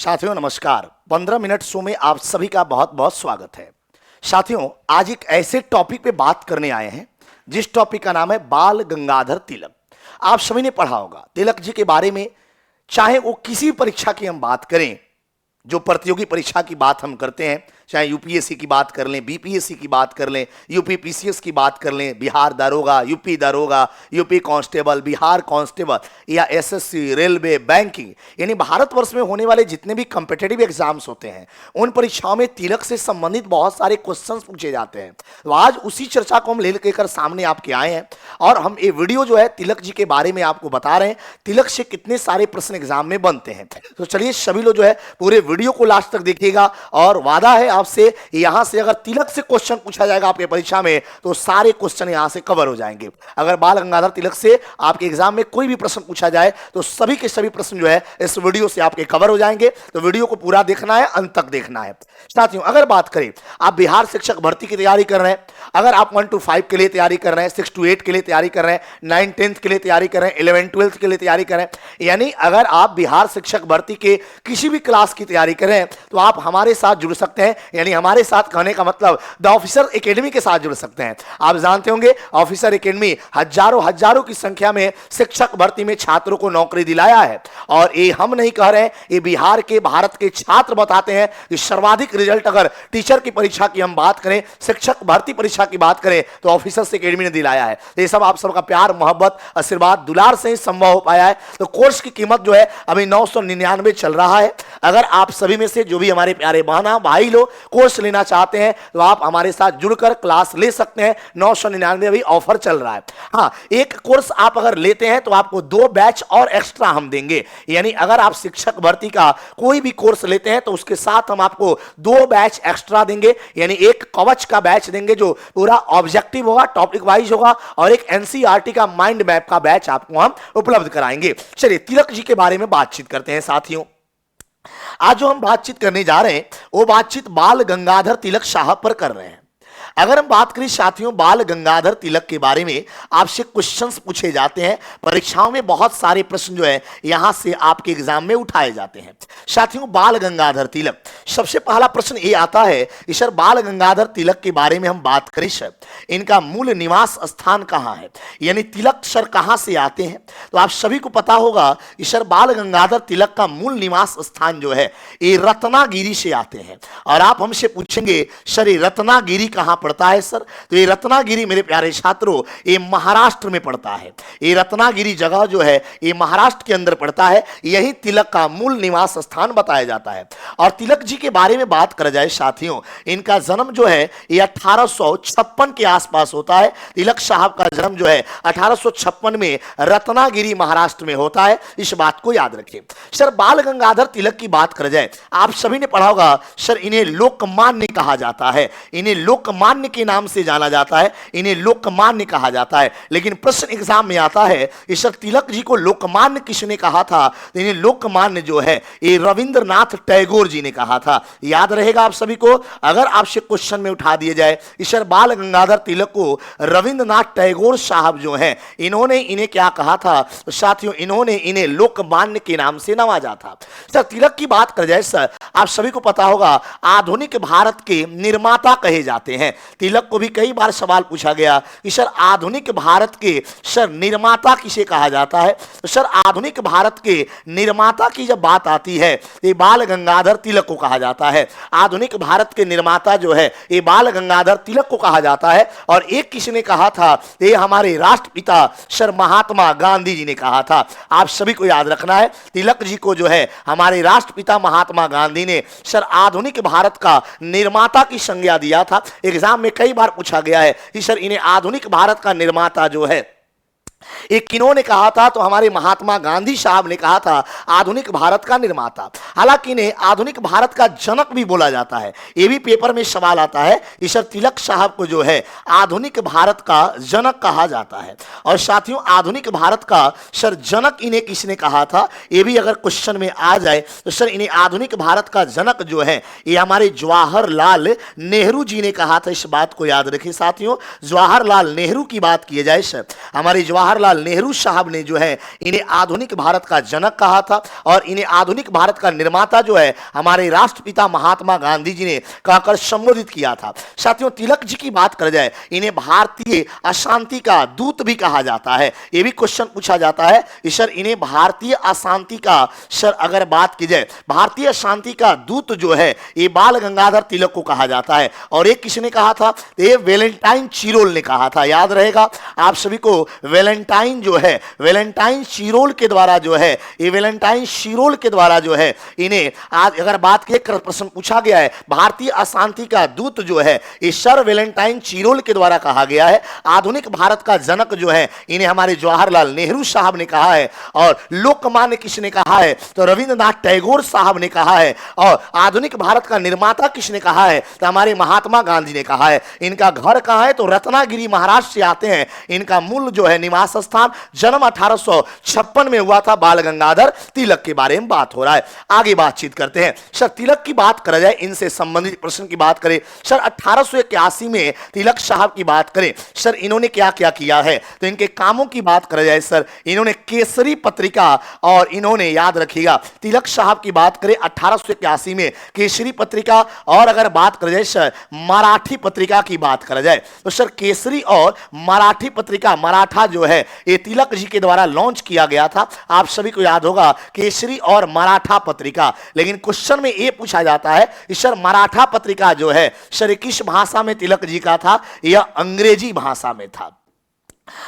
साथियों नमस्कार। 15 minute show में आप सभी का बहुत बहुत स्वागत है। साथियों आज एक ऐसे टॉपिक पे बात करने आए हैं जिस टॉपिक का नाम है बाल गंगाधर तिलक। आप सभी ने पढ़ा होगा तिलक जी के बारे में, चाहे वो किसी परीक्षा की हम बात करें, जो प्रतियोगी परीक्षा की बात हम करते हैं, चाहे यूपीएससी की बात कर लें, बीपीएससी की बात कर लें, यूपी पीसीएस की बात कर लें, बिहार दारोगा, यूपी कांस्टेबल, बिहार कांस्टेबल या एसएससी, रेलवे, बैंकिंग, यानी भारतवर्ष में होने वाले जितने भी कॉम्पिटिटिव एग्जाम्स होते हैं उन परीक्षाओं में तिलक से संबंधित बहुत सारे क्वेश्चंस पूछे जाते हैं। तो आज उसी चर्चा को हम लेकर सामने आपके आए हैं और हम ये वीडियो जो है तिलक जी के बारे में आपको बता रहे हैं, तिलक से कितने सारे प्रश्न एग्जाम में बनते हैं। तो चलिए सभी लोग जो है पूरे वीडियो को लास्ट तक देखिएगा और वादा है आपसे, यहां से अगर तिलक से क्वेश्चन पूछा जाएगा आपके परीक्षा में तो सारे क्वेश्चन यहां से कवर हो जाएंगे। अगर बाल गंगाधर तिलक से आपके एग्जाम में कोई भी प्रश्न पूछा जाए तो सभी के सभी प्रश्न जो है इस वीडियो से आपके कवर हो जाएंगे। तो वीडियो को पूरा देखना है, अंत तक देखना है। साथियों अगर बात करें, आप बिहार शिक्षक भर्ती की तैयारी कर रहे हैं, अगर आप 1 to 5 के लिए तैयारी कर रहे हैं, 6 to 8 के लिए तैयारी कर रहे हैं, 9 10th के लिए तैयारी कर रहे हैं, 11 12th के लिए तैयारी कर रहे हैं, यानी अगर आप बिहार शिक्षक भर्ती के किसी भी क्लास की तैयारी कर रहे हैं तो आप हमारे साथ जुड़ सकते हैं। यानी हमारे साथ कहने का मतलब द ऑफिसर एकेडमी के साथ जुड़ सकते हैं। आप जानते होंगे ऑफिसर एकेडमी हजारों की संख्या में शिक्षक भर्ती में छात्रों को नौकरी दिलाया है और ये हम नहीं कह रहे हैं, ये बिहार के, भारत के छात्र बताते हैं कि सर्वाधिक रिजल्ट अगर टीचर की परीक्षा की हम बात करें, शिक्षक भर्ती परीक्षा की बात करें तो ऑफिसर्स एकेडमी ने दिलाया है। तो ये सब आप सबका प्यार, मोहब्बत, आशीर्वाद, दुलार से ही संभव हो पाया है। तो कोर्स की कीमत जो है अभी 999 चल रहा है। अगर आप सभी में से जो भी हमारे प्यारे बहना भाई लोग कोर्स लेना चाहते हैं तो आप हमारे साथ जुड़कर क्लास ले सकते हैं। 999 अभी ऑफर चल रहा है। हाँ, एक कोर्स आप अगर लेते हैं तो आपको 2 बैच और एक्स्ट्रा हम देंगे। यानी अगर आप शिक्षक भर्ती का कोई भी कोर्स लेते हैं तो उसके साथ हम आपको 2 बैच एक्स्ट्रा देंगे। यानी एक कवच का बैच देंगे जो पूरा ऑब्जेक्टिव होगा, टॉपिक वाइज होगा, और एक एनसीईआरटी का माइंड मैप का बैच आपको हम उपलब्ध कराएंगे। चलिए तिलक जी के बारे में बातचीत करते हैं। साथियों आज जो हम बातचीत करने जा रहे हैं वो बातचीत बाल गंगाधर तिलक साहब पर कर रहे हैं। अगर हम बात करें साथियों बाल गंगाधर तिलक के बारे में, आपसे क्वेश्चंस पूछे जाते हैं परीक्षाओं में, बहुत सारे प्रश्न जो है यहां से आपके एग्जाम में उठाए जाते हैं। साथियों बाल गंगाधर तिलक, सबसे पहला प्रश्न ये आता है कि सर बाल गंगाधर तिलक के बारे में हम बात करें सर, इनका मूल निवास स्थान कहां है, यानी तिलक सर कहां से आते हैं। तो आप सभी को पता होगा कि सर बाल गंगाधर तिलक का मूल निवास स्थान जो है ये रत्नागिरी से आते हैं। और आप हमसे पूछेंगे सर ये रत्नागिरी कहां पड़ता है सर, तो ये रत्नागिरी मेरे प्यारे छात्रों ये महाराष्ट्र में पड़ता है। ये रत्नागिरी जगह जो है ये महाराष्ट्र के अंदर पड़ता है। यही तिलक का मूल निवास स्थान बताया जाता है। और तिलक जी के बारे में बात करा जाए साथियों, इनका जन्म जो है ये 1856 के आसपास होता है। तिलक साहब का जन्म जो है 1856 में रत्नागिरी महाराष्ट्र में होता है। इस बात को याद रखें। सर बाल गंगाधर तिलक की बात करा जाए, आप सभी ने पढ़ा होगा सर इन्हें लोकमान्य कहा जाता है, इन्हें लोकमान्य के नाम से जाना जाता है, इन्हें लोकमान्य कहा जाता है। लेकिन प्रश्न एग्जाम में आता है कि सर तिलक जी को लोकमान्य किसने कहा था, तो इन्हें लोकमान्य जो है ये रविंद्रनाथ टैगोर जी ने कहा था। याद रहेगा आप सभी को, अगर आपसे क्वेश्चन में उठा दिए जाए कि सर बाल गंगाधर तिलक को रविंद्रनाथ टैगोर साहब जो हैं इन्होंने इन्हें क्या कहा था, तो साथियों इन्होंने इन्हें लोकमान्य के नाम से नवाजा था। सर तिलक की बात कर जाए सर, आप सभी को पता होगा आधुनिक भारत के निर्माता कहे जाते हैं। तिलक को भी कई बार सवाल पूछा गया कि सर आधुनिक भारत के सर निर्माता किसे कहा जाता है, तो सर आधुनिक भारत के निर्माता की जब बात आती है ये बाल गंगाधर तिलक को कहा जाता है। आधुनिक भारत के निर्माता जो है ये बाल गंगाधर तिलक को कहा जाता है। और एक किसने कहा था, ये हमारे राष्ट्रपिता सर महात्मा गांधी जी ने कहा था। आप सभी को याद रखना है तिलक जी को जो है हमारे राष्ट्रपिता महात्मा गांधी ने सर आधुनिक भारत का निर्माता की संज्ञा दिया था। एग्जाम में कई बार पूछा गया है कि सर इन्हें आधुनिक भारत का निर्माता जो है एक किन्होंने कहा था, तो हमारे महात्मा गांधी साहब ने कहा था आधुनिक भारत का निर्माता। हालांकि इन्हें आधुनिक भारत का जनक भी बोला जाता है। ये भी पेपर में सवाल आता है कि सर तिलक साहब को जो है आधुनिक भारत का जनक कहा जाता है। और साथियों आधुनिक भारत का सर जनक इन्हें किसने कहा था, ये भी अगर क्वेश्चन में आ जाए तो सर इन्हें आधुनिक भारत का जनक जो है ये हमारे जवाहरलाल नेहरू जी ने कहा था। इस बात को याद रखें साथियों, जवाहरलाल नेहरू की बात की जाए सर, हमारे जवाहर जवाहरलाल नेहरू साहब ने जो है इन्हें आधुनिक भारत का जनक कहा था और इन्हें आधुनिक भारत का निर्माता जो है हमारे राष्ट्रपिता महात्मा गांधी जी ने कहकर संबोधित किया था। साथियों, तिलक जी की बात कर जाए, इन्हें भारतीय अशांति का दूत भी कहा जाता है। यह भी क्वेश्चन पूछा जाता है सर, इन्हें भारतीय अशांति का, सर अगर बात की जाए भारतीय शांति का दूत जो है ये बाल गंगाधर तिलक को कहा जाता है। और एक किसने कहा था? ये वैलेंटाइन चिरोल ने कहा था। याद रहेगा आप सभी को, वैलेंटाइन जो है, वैलेंटाइन चिरोल के द्वारा जो है, ये वैलेंटाइन चिरोल के द्वारा जो है इन्हें आज अगर बात की, प्रश्न पूछा गया है भारतीय अशांति का दूत जो है ये सर वैलेंटाइन चिरोल के द्वारा कहा गया है। आधुनिक भारत का जनक जो है इन्हें हमारे जवाहरलाल नेहरू साहब ने कहा है। और लोकमान्य किसने कहा है? तो रविंद्रनाथ टैगोर साहब ने कहा है। और आधुनिक भारत का निर्माता किसने कहा है? तो हमारे महात्मा गांधी ने कहा है। इनका घर कहां है? तो रत्नागिरी महाराष्ट्र से आते हैं। इनका मूल जो है निवास स्थान, जन्म 1856 में हुआ था। बाल गंगाधर तिलक के बारे में बात हो रहा है। आगे बातचीत करते हैं। सर तिलक की बात करा जाए, इनसे संबंधित प्रश्न की बात करें, सर 1881 में तिलक साहब की बात करें, सर इन्होंने क्या क्या किया है? तो इनके कामों की बात करा जाए, सर इन्होंने केसरी पत्रिका, और इन्होंने याद रखिएगा तिलक साहब की बात करें 1881 में केसरी पत्रिका, और अगर बात करा जाए सर मराठी पत्रिका की बात करा जाए तो सर केसरी और मराठी पत्रिका, मराठा जो है ये तिलक जी के द्वारा लॉन्च किया गया था। आप सभी को याद होगा केसरी और मराठा पत्रिका। लेकिन क्वेश्चन में यह पूछा जाता है सर मराठा पत्रिका जो है सर किस भाषा में तिलक जी का था? यह अंग्रेजी भाषा में था।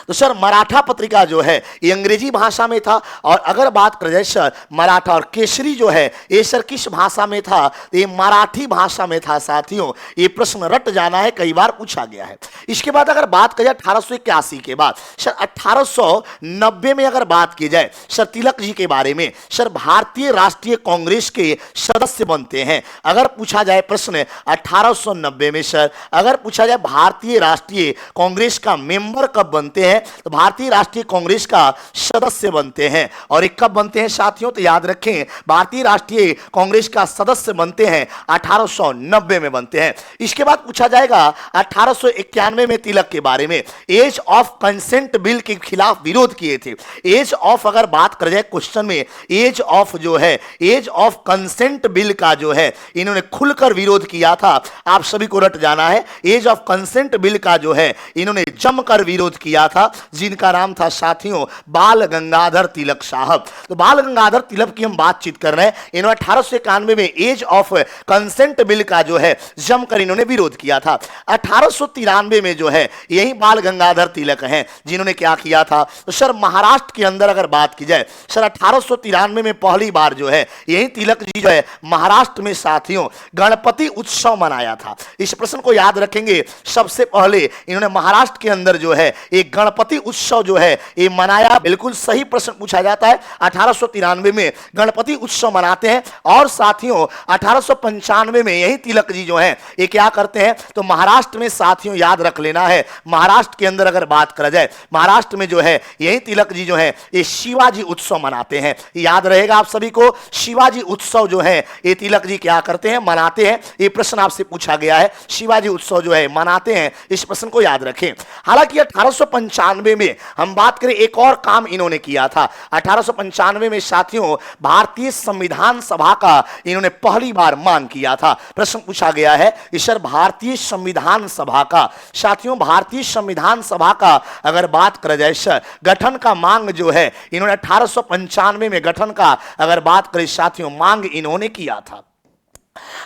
तो सर मराठा पत्रिका जो है ये अंग्रेजी भाषा में था। और अगर बात करें जाए सर मराठा, और केसरी जो है ये सर किस भाषा में था? ये मराठी भाषा में था। साथियों ये प्रश्न रट जाना है, कई बार पूछा गया है। इसके बाद अगर बात करें 1881 के बाद, सर 1890 में अगर बात की जाए सर तिलक जी के बारे में, सर भारतीय राष्ट्रीय कांग्रेस के सदस्य बनते हैं। अगर पूछा जाए प्रश्न 1890 में, सर अगर पूछा जाए भारतीय राष्ट्रीय कांग्रेस का मेंबर कब बनते हैं, तो भारतीय राष्ट्रीय कांग्रेस का सदस्य बनते हैं। और एक कब बनते हैं साथियों? तो याद रखें भारतीय राष्ट्रीय कांग्रेस का सदस्य बनते हैं 1890 में बनते हैं। इसके बाद पूछा जाएगा 1891 में तिलक के बारे में, एज ऑफ कंसेंट बिल के खिलाफ विरोध किए थे। एज ऑफ अगर बात कर जाए क्वेश्चन में, एज ऑफ जो है, एज ऑफ कंसेंट बिल का जो है इन्होंने खुलकर विरोध किया था। आप सभी को रट जाना है, एज ऑफ कंसेंट बिल का जो है इन्होंने जमकर विरोध किया था, जिनका नाम था साथियों बाल गंगाधर तिलक साहब। तो बाल गंगाधर तिलक की हम बातचीत कर रहे हैं। इन्होंने 1891 में एज ऑफ कंसेंट बिल का जो है जमकर इन्होंने विरोध किया था। 1893 में जो है यही बाल गंगाधर तिलक हैं जिन्होंने क्या किया था? तो सर महाराष्ट्र के अंदर अगर बात की जाए, सर 1893 में पहली बार जो है यही तिलक जी जो है महाराष्ट्र में साथियों गणपति उत्सव मनाया था। इस प्रश्न को याद रखेंगे, सबसे पहले इन्होंने महाराष्ट्र के अंदर जो है एक गणपति उत्सव जो है ये मनाया। बिल्कुल सही प्रश्न पूछा जाता है। 1893 में गणपति उत्सव मनाते हैं। और साथियों 1895 में यही तिलक जी जो है ये क्या करते हैं? तो महाराष्ट्र में साथियों याद रख लेना है, महाराष्ट्र के अंदर अगर बात करा जाए, महाराष्ट्र में जो है यही तिलक जी जो है ये शिवाजी उत्सव मनाते हैं। याद रहेगा आप सभी को, शिवाजी उत्सव जो है ये तिलक जी क्या करते हैं? मनाते हैं। ये प्रश्न आपसे पूछा गया है, शिवाजी उत्सव जो है मनाते हैं। इस प्रश्न को याद रखें। हालांकि 1895 में हम बात करें एक और काम इन्होंने किया था। 1895 में साथियों भारतीय संविधान सभा का इन्होंने पहली बार मांग किया था। प्रश्न पूछा गया है सर भारतीय संविधान सभा का, साथियों भारतीय संविधान सभा का अगर बात करा जाए सर गठन का मांग जो है इन्होंने 1895 में गठन का अगर बात करें साथियों मांग इन्होंने किया था।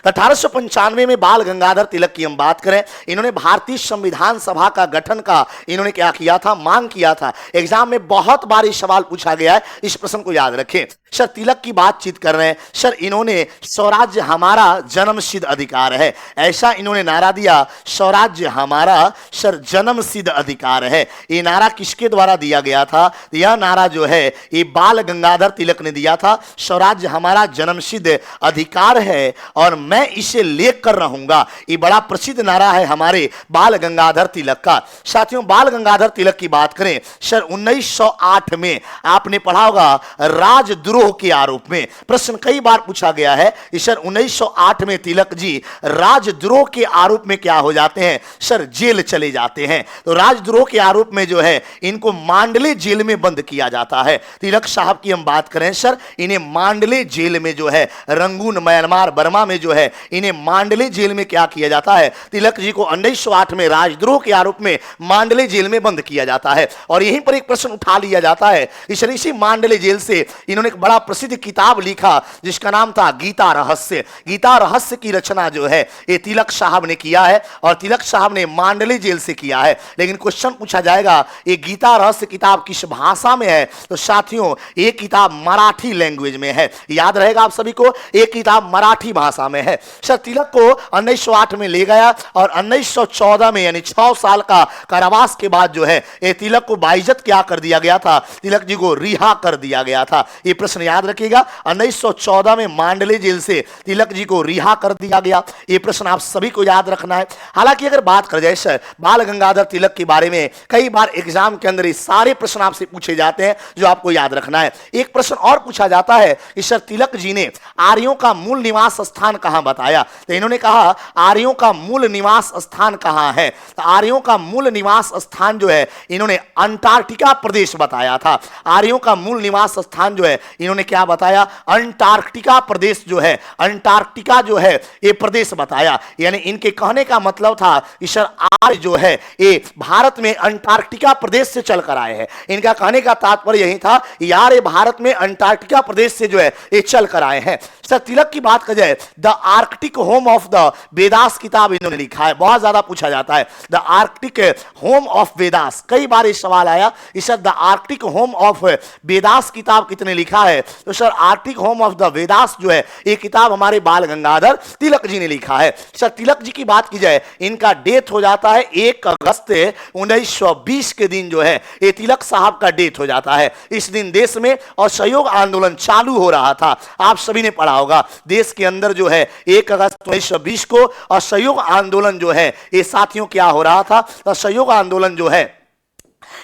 1895 में बाल गंगाधर तिलक की हम बात करें, इन्होंने भारतीय संविधान सभा का गठन का इन्होंने क्या किया था? मांग किया था। एग्जाम में बहुत बार ये सवाल पूछा गया है, इस प्रश्न को याद रखें। सर तिलक की बातचीत कर रहे हैं, सर इन्होंने स्वराज्य हमारा जन्मसिद्ध अधिकार है, ऐसा इन्होंने नारा दिया, स्वराज्य हमारा सर जन्मसिद्ध अधिकार है। ये नारा किसके द्वारा दिया गया था? यह नारा जो है ये बाल गंगाधर तिलक ने दिया था। स्वराज्य हमारा जन्मसिद्ध अधिकार है और मैं इसे लेकर रहूंगा। ये बड़ा प्रसिद्ध नारा है हमारे बाल गंगाधर तिलक का। साथियों बाल गंगाधर तिलक की बात करें, सर 1908 में आपने पढ़ा होगा राजद्रोह राजद्रोह के आरोप में। प्रश्न कई बार पूछा गया है सर 1908 में तिलक जी राजद्रोह के आरोप में क्या हो जाते हैं सर, जेल चले जाते हैं। तो राजद्रोह के आरोप में जो है इनको मांडले जेल में बंद किया जाता है। तिलक साहब की हम बात करें सर, इन्हें मांडले जेल में जो है रंगून म्यांमार बर्मा में जो है इन्हें मांडले जेल में क्या किया जाता है, तिलक जी को 1908 में राजद्रोह के आरोप में मांडले जेल में बंद किया जाता है। और यहीं पर एक प्रश्न उठा लिया जाता है, इसी मांडले जेल से इन्होंने एक बड़ा प्रसिद्ध किताब लिखा जिसका नाम था गीता रहस्य। गीता रहस्य की रचना जो है ये तिलक साहब ने किया है और तिलक साहब ने मांडले जेल से किया है। लेकिन क्वेश्चन पूछा जाएगा ये गीता रहस्य किताब किस भाषा में है, तो साथियों ये किताब मराठी लैंग्वेज में है। याद रहेगा आप सभी को, ये किताब मराठी भाषा में है। सर तिलक को 1908 में ले गया और 1914 में यानी 6 साल का कारावास के बाद जो है ये तिलक को बाइज्जत क्या कर दिया गया था, तिलक जी को रिहा कर दिया गया था। ये प्रश्न याद रखिएगा, 1914 में मांडले जेल से तिलक जी को रिहा कर दिया गया। ये प्रश्न आप सभी को याद रखना है। हालांकि अगर बात कर जाए सर बाल गंगाधर तिलक के बारे में, कई बार एग्जाम के अंदर ये सारे प्रश्न आपसे पूछे जाते हैं जो आपको याद रखना है। एक प्रश्न और पूछा जाता है कि सर तिलक जी ने आर्यों का मूल निवास स्थान कहां बताया, तो इन्होंने कहा आर्यों का मूल निवास स्थान कहां है, तो आर्यों का मूल निवास स्थान जो है इन्होंने अंटार्कटिका प्रदेश बताया था। आर्यों का मूल निवास स्थान जो है इन्होंने क्या बताया, अंटार्कटिका प्रदेश जो है, अंटार्कटिका जो है ये प्रदेश बताया। यानी इनके कहने का मतलब था कि सर आर्य जो है ये भारत में अंटार्कटिका प्रदेश से चलकर आए हैं। इनका कहने का तात्पर्य यही था यार ये भारत में अंटार्कटिका प्रदेश से जो है ये चलकर आए हैं। सर तिलक की बात कर जाए, the Arctic home of the Vedas किताब इन्होंने लिखा है, बहुत ज्यादा पूछा जाता है the Arctic home of Vedas. कई बार ये सवाल आया कि sir the Arctic home of Vedas किताब कितने लिखा है, तो sir Arctic home of the Vedas जो है ये किताब हमारे बाल गंगाधर तिलक जी ने लिखा है। सर तिलक जी की बात की जाए, इनका डेथ हो जाता है 1 अगस्त 1920 के दिन जो है ये तिलक साहब का डेथ हो जाता है। इस दिन देश में असहयोग आंदोलन चालू हो रहा था, आप सभी ने पढ़ा होगा। देश के अंदर जो है 1 अगस्त 1920 को असहयोग आंदोलन जो है ये साथियों क्या हो रहा था, असहयोग आंदोलन जो है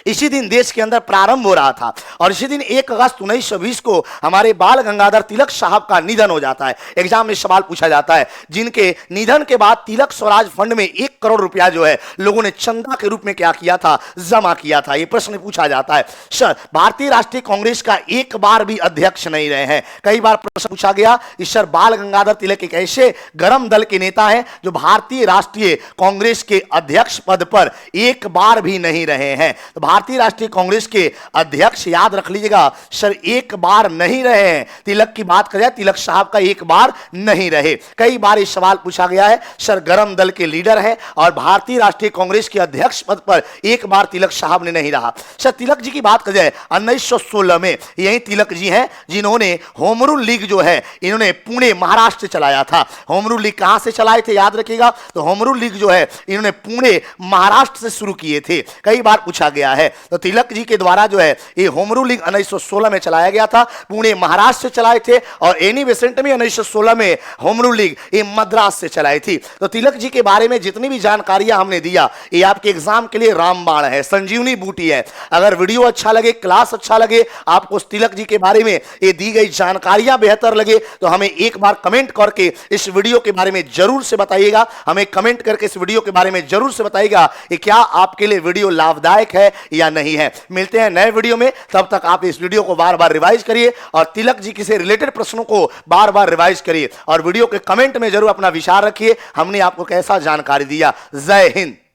इसी दिन देश के अंदर प्रारंभ हो रहा था। और इसी दिन 1 अगस्त 1920 को हमारे बाल गंगाधर तिलक साहब का निधन हो जाता है। एग्जाम में सवाल पूछा जाता है जिनके निधन के बाद तिलक स्वराज फंड में 1 करोड़ रुपया जो है लोगों ने चंदा के रूप में क्या किया था, जमा किया था। यह प्रश्न पूछा जाता है। सर भारतीय राष्ट्रीय कांग्रेस का एक बार भी अध्यक्ष नहीं रहे हैं। कई बार प्रश्न पूछा गया इस सर बाल गंगाधर तिलक एक ऐसे गर्म दल के नेता हैं जो भारतीय राष्ट्रीय कांग्रेस के अध्यक्ष पद पर एक बार भी नहीं रहे हैं। तो भारतीय राष्ट्रीय कांग्रेस के अध्यक्ष याद रख लीजिएगा सर एक बार नहीं रहे हैं। तिलक की बात करें, तिलक साहब का एक बार नहीं रहे। कई बार इस सवाल पूछा गया है, सर गरम दल के लीडर हैं और भारतीय राष्ट्रीय कांग्रेस के अध्यक्ष पद पर एक बार तिलक साहब ने नहीं रहा। सर तिलक जी की बात करें 1916 में यही तिलक जी हैं जिन्होंने होम रूल लीग जो है इन्होंने पुणे महाराष्ट्र से चलाया था। होम रूल लीग कहां से चलाए थे याद रखिएगा, तो होम रूल लीग जो है इन्होंने पुणे महाराष्ट्र से शुरू किए थे। कई बार पूछा गया है, तो तिलक जी के द्वारा जो है ये होम रूल लीग 1916 में चलाया गया था, पुणे महाराष्ट्र से चलाए थे। और एनी बेसेंट में 1916 में होम रूल लीग ये मद्रास से चलाई थी। तो तिलक जी के बारे में जितनी भी जानकारियां हमने दिया ये आपके एग्जाम के लिए रामबाण है, संजीवनी बूटी है। अगर वीडियो अच्छा लगे, क्लास अच्छा लगे, आपको तिलक जी के बारे में ये दी गई जानकारियां बेहतर लगे तो हमें एक बार कमेंट करके इस वीडियो के बारे में जरूर से बताइएगा। हमें कमेंट करके इस वीडियो के बारे में जरूर से बताइएगा कि क्या आपके लिए वीडियो लाभदायक है या नहीं है। मिलते हैं नए वीडियो में, तब तक आप इस वीडियो को बार बार रिवाइज करिए और तिलक जी से रिलेटेड प्रश्नों को बार बार रिवाइज करिए और वीडियो के कमेंट में जरूर अपना विचार रखिए हमने आपको कैसा जानकारी दिया। जय हिंद।